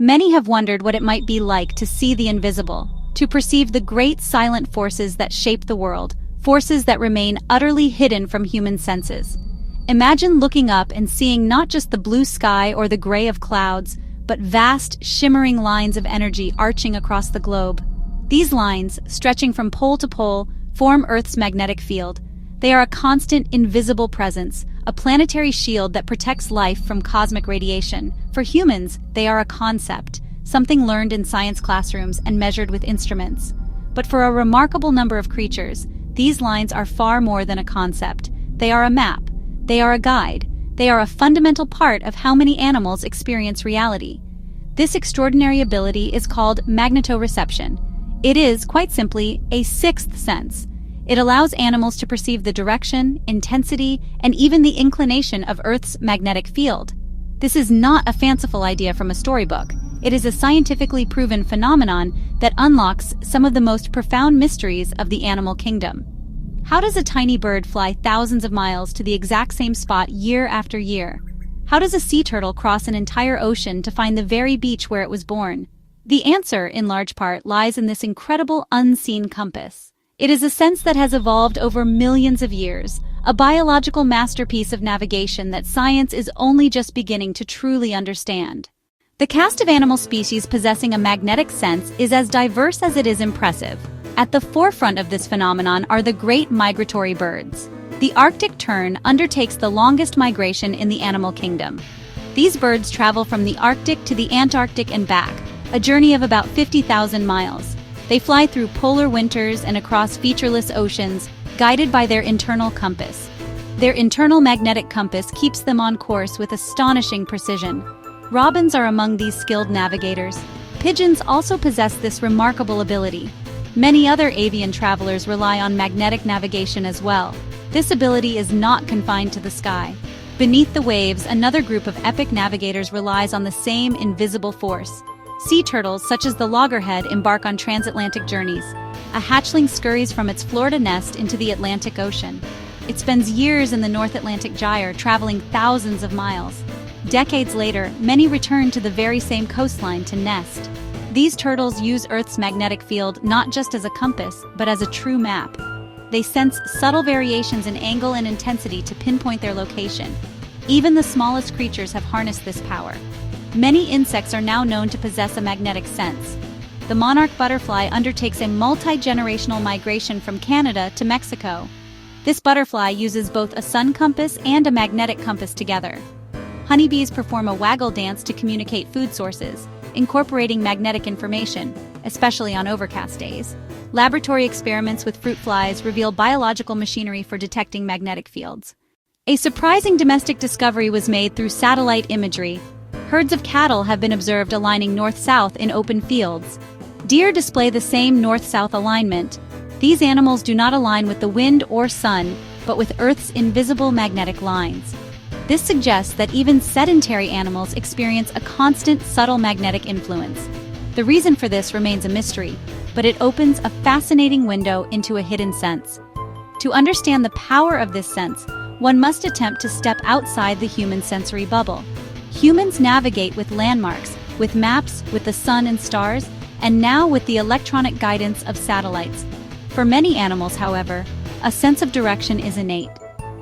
Many have wondered what it might be like to see the invisible, to perceive the great silent forces that shape the world, forces that remain utterly hidden from human senses. Imagine looking up and seeing not just the blue sky or the gray of clouds, but vast, shimmering lines of energy arching across the globe. These lines, stretching from pole to pole, form Earth's magnetic field. They are a constant, invisible presence, a planetary shield that protects life from cosmic radiation. For humans, they are a concept, something learned in science classrooms and measured with instruments. But for a remarkable number of creatures, these lines are far more than a concept. They are a map. They are a guide. They are a fundamental part of how many animals experience reality. This extraordinary ability is called magnetoreception. It is, quite simply, a sixth sense. It allows animals to perceive the direction, intensity, and even the inclination of Earth's magnetic field. This is not a fanciful idea from a storybook. It is a scientifically proven phenomenon that unlocks some of the most profound mysteries of the animal kingdom. How does a tiny bird fly thousands of miles to the exact same spot year after year? How does a sea turtle cross an entire ocean to find the very beach where it was born? The answer, in large part, lies in this incredible unseen compass. It is a sense that has evolved over millions of years, a biological masterpiece of navigation that science is only just beginning to truly understand. The cast of animal species possessing a magnetic sense is as diverse as it is impressive. At the forefront of this phenomenon are the great migratory birds. The Arctic tern undertakes the longest migration in the animal kingdom. These birds travel from the Arctic to the Antarctic and back, a journey of about 50,000 miles. They fly through polar winters and across featureless oceans, guided by their internal compass. Their internal magnetic compass keeps them on course with astonishing precision. Robins are among these skilled navigators. Pigeons also possess this remarkable ability. Many other avian travelers rely on magnetic navigation as well. This ability is not confined to the sky. Beneath the waves, another group of epic navigators relies on the same invisible force. Sea turtles, such as the loggerhead, embark on transatlantic journeys. A hatchling scurries from its Florida nest into the Atlantic Ocean. It spends years in the North Atlantic Gyre, traveling thousands of miles. Decades later, many return to the very same coastline to nest. These turtles use Earth's magnetic field not just as a compass, but as a true map. They sense subtle variations in angle and intensity to pinpoint their location. Even the smallest creatures have harnessed this power. Many insects are now known to possess a magnetic sense. The monarch butterfly undertakes a multi-generational migration from Canada to Mexico. This butterfly uses both a sun compass and a magnetic compass together. Honeybees perform a waggle dance to communicate food sources, incorporating magnetic information, especially on overcast days. Laboratory experiments with fruit flies reveal biological machinery for detecting magnetic fields. A surprising domestic discovery was made through satellite imagery. Herds of cattle have been observed aligning north-south in open fields. Deer display the same north-south alignment. These animals do not align with the wind or sun, but with Earth's invisible magnetic lines. This suggests that even sedentary animals experience a constant, subtle magnetic influence. The reason for this remains a mystery, but it opens a fascinating window into a hidden sense. To understand the power of this sense, one must attempt to step outside the human sensory bubble. Humans navigate with landmarks, with maps, with the sun and stars, and now with the electronic guidance of satellites. For many animals, however, a sense of direction is innate.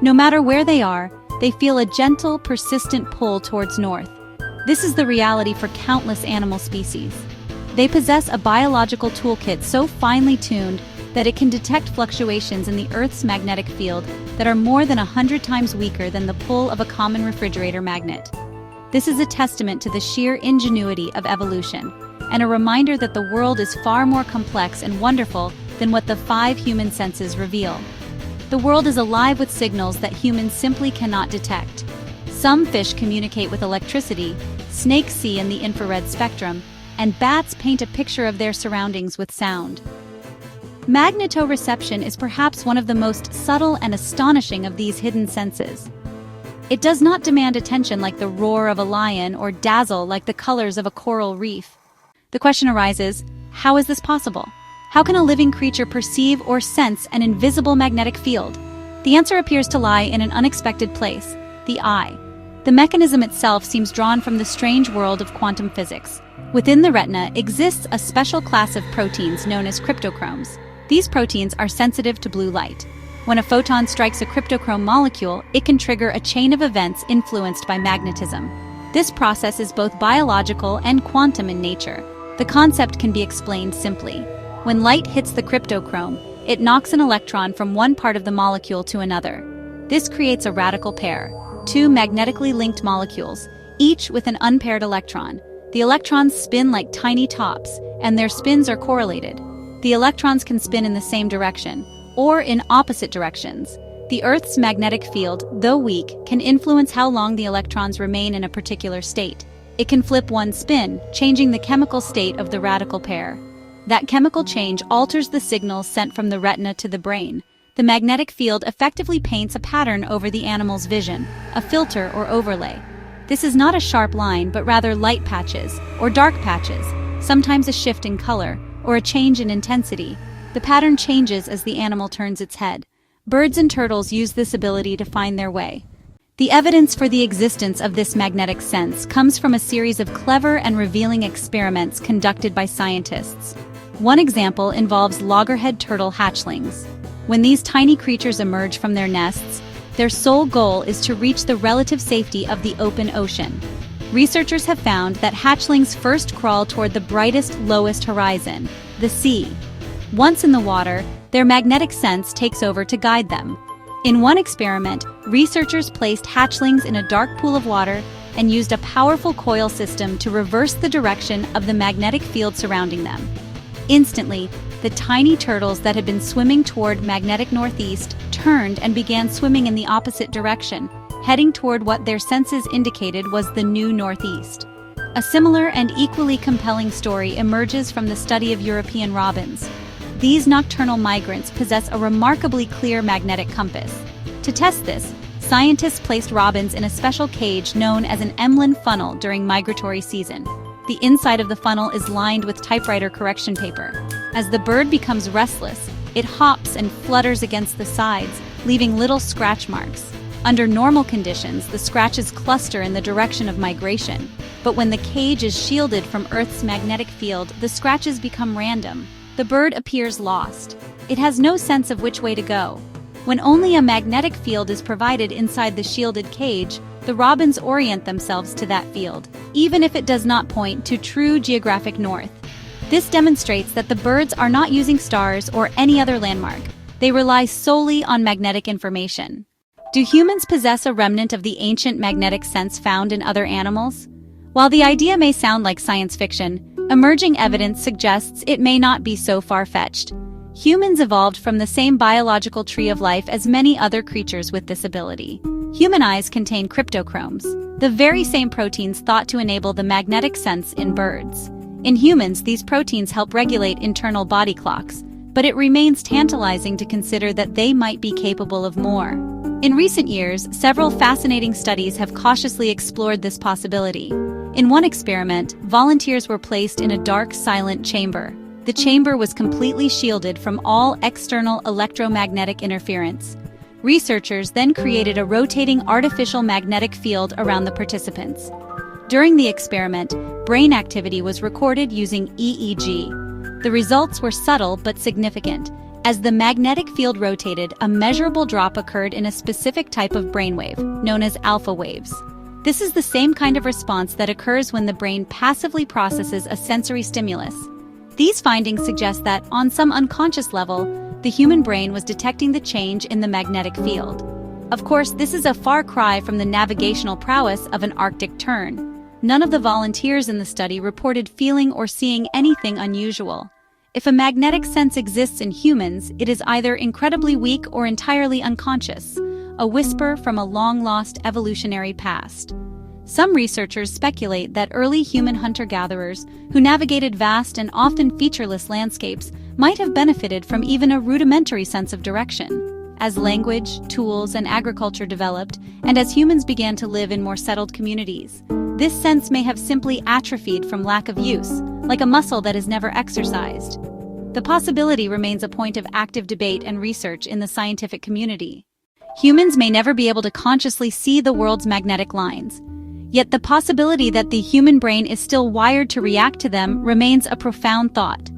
No matter where they are, they feel a gentle, persistent pull towards north. This is the reality for countless animal species. They possess a biological toolkit so finely tuned that it can detect fluctuations in the Earth's magnetic field that are more than 100 times weaker than the pull of a common refrigerator magnet. This is a testament to the sheer ingenuity of evolution, and a reminder that the world is far more complex and wonderful than what the 5 human senses reveal. The world is alive with signals that humans simply cannot detect. Some fish communicate with electricity, snakes see in the infrared spectrum, and bats paint a picture of their surroundings with sound. Magnetoreception is perhaps one of the most subtle and astonishing of these hidden senses. It does not demand attention like the roar of a lion or dazzle like the colors of a coral reef. The question arises, how is this possible? How can a living creature perceive or sense an invisible magnetic field? The answer appears to lie in an unexpected place, the eye. The The mechanism itself seems drawn from the strange world of quantum physics. Within the retina exists a special class of proteins known as cryptochromes. These proteins are sensitive to blue light. When a photon strikes a cryptochrome molecule, it can trigger a chain of events influenced by magnetism. This process is both biological and quantum in nature. The concept can be explained simply. When light hits the cryptochrome, it knocks an electron from one part of the molecule to another. This creates a radical pair, two magnetically linked molecules, each with an unpaired electron. The electrons spin like tiny tops, and their spins are correlated. The electrons can spin in the same direction, or in opposite directions. The Earth's magnetic field, though weak, can influence how long the electrons remain in a particular state. It can flip one spin, changing the chemical state of the radical pair. That chemical change alters the signals sent from the retina to the brain. The magnetic field effectively paints a pattern over the animal's vision, a filter or overlay. This is not a sharp line, but rather light patches, or dark patches, sometimes a shift in color, or a change in intensity. The pattern changes as the animal turns its head. Birds and turtles use this ability to find their way. The evidence for the existence of this magnetic sense comes from a series of clever and revealing experiments conducted by scientists. One example involves loggerhead turtle hatchlings. When these tiny creatures emerge from their nests, their sole goal is to reach the relative safety of the open ocean. Researchers have found that hatchlings first crawl toward the brightest, lowest horizon, the sea. Once in the water, their magnetic sense takes over to guide them. In one experiment, researchers placed hatchlings in a dark pool of water and used a powerful coil system to reverse the direction of the magnetic field surrounding them. Instantly, the tiny turtles that had been swimming toward magnetic northeast turned and began swimming in the opposite direction, heading toward what their senses indicated was the new northeast. A similar and equally compelling story emerges from the study of European robins. These nocturnal migrants possess a remarkably clear magnetic compass. To test this, scientists placed robins in a special cage known as an Emlyn funnel during migratory season. The inside of the funnel is lined with typewriter correction paper. As the bird becomes restless, it hops and flutters against the sides, leaving little scratch marks. Under normal conditions, the scratches cluster in the direction of migration. But when the cage is shielded from Earth's magnetic field, the scratches become random. The bird appears lost. It has no sense of which way to go. When only a magnetic field is provided inside the shielded cage, the robins orient themselves to that field, even if it does not point to true geographic north. This demonstrates that the birds are not using stars or any other landmark. They rely solely on magnetic information. Do humans possess a remnant of the ancient magnetic sense found in other animals? While the idea may sound like science fiction, emerging evidence suggests it may not be so far-fetched. Humans evolved from the same biological tree of life as many other creatures with this ability. Human eyes contain cryptochromes, the very same proteins thought to enable the magnetic sense in birds. In humans, these proteins help regulate internal body clocks, but it remains tantalizing to consider that they might be capable of more. In recent years, several fascinating studies have cautiously explored this possibility. In one experiment, volunteers were placed in a dark, silent chamber. The chamber was completely shielded from all external electromagnetic interference. Researchers then created a rotating artificial magnetic field around the participants. During the experiment, brain activity was recorded using EEG. The results were subtle but significant. As the magnetic field rotated, a measurable drop occurred in a specific type of brainwave, known as alpha waves. This is the same kind of response that occurs when the brain passively processes a sensory stimulus. These findings suggest that, on some unconscious level, the human brain was detecting the change in the magnetic field. Of course, this is a far cry from the navigational prowess of an Arctic tern. None of the volunteers in the study reported feeling or seeing anything unusual. If a magnetic sense exists in humans, it is either incredibly weak or entirely unconscious, a whisper from a long-lost evolutionary past. Some researchers speculate that early human hunter-gatherers, who navigated vast and often featureless landscapes, might have benefited from even a rudimentary sense of direction. As language, tools, and agriculture developed, and as humans began to live in more settled communities, this sense may have simply atrophied from lack of use, like a muscle that is never exercised. The possibility remains a point of active debate and research in the scientific community. Humans may never be able to consciously see the world's magnetic lines. Yet the possibility that the human brain is still wired to react to them remains a profound thought.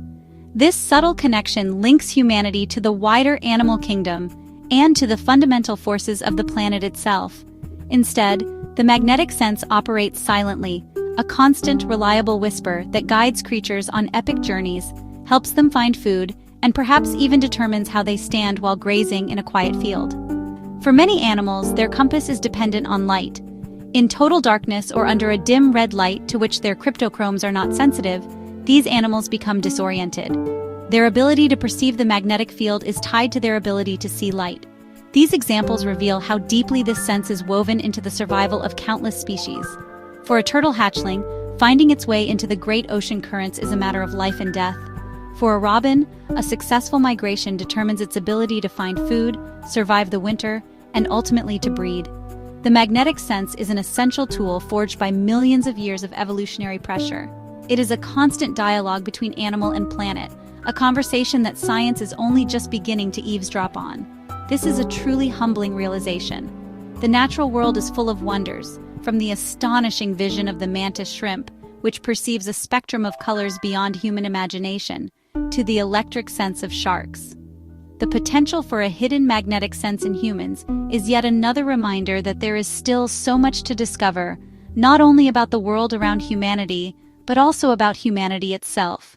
This subtle connection links humanity to the wider animal kingdom and to the fundamental forces of the planet itself. Instead, the magnetic sense operates silently, a constant, reliable whisper that guides creatures on epic journeys, helps them find food, and perhaps even determines how they stand while grazing in a quiet field. For many animals, their compass is dependent on light. In total darkness or under a dim red light to which their cryptochromes are not sensitive, these animals become disoriented. Their ability to perceive the magnetic field is tied to their ability to see light. These examples reveal how deeply this sense is woven into the survival of countless species. For a turtle hatchling, finding its way into the great ocean currents is a matter of life and death. For a robin, a successful migration determines its ability to find food, survive the winter, and ultimately to breed. The magnetic sense is an essential tool forged by millions of years of evolutionary pressure. It is a constant dialogue between animal and planet, a conversation that science is only just beginning to eavesdrop on. This is a truly humbling realization. The natural world is full of wonders, from the astonishing vision of the mantis shrimp, which perceives a spectrum of colors beyond human imagination, to the electric sense of sharks. The potential for a hidden magnetic sense in humans is yet another reminder that there is still so much to discover, not only about the world around humanity, but also about humanity itself.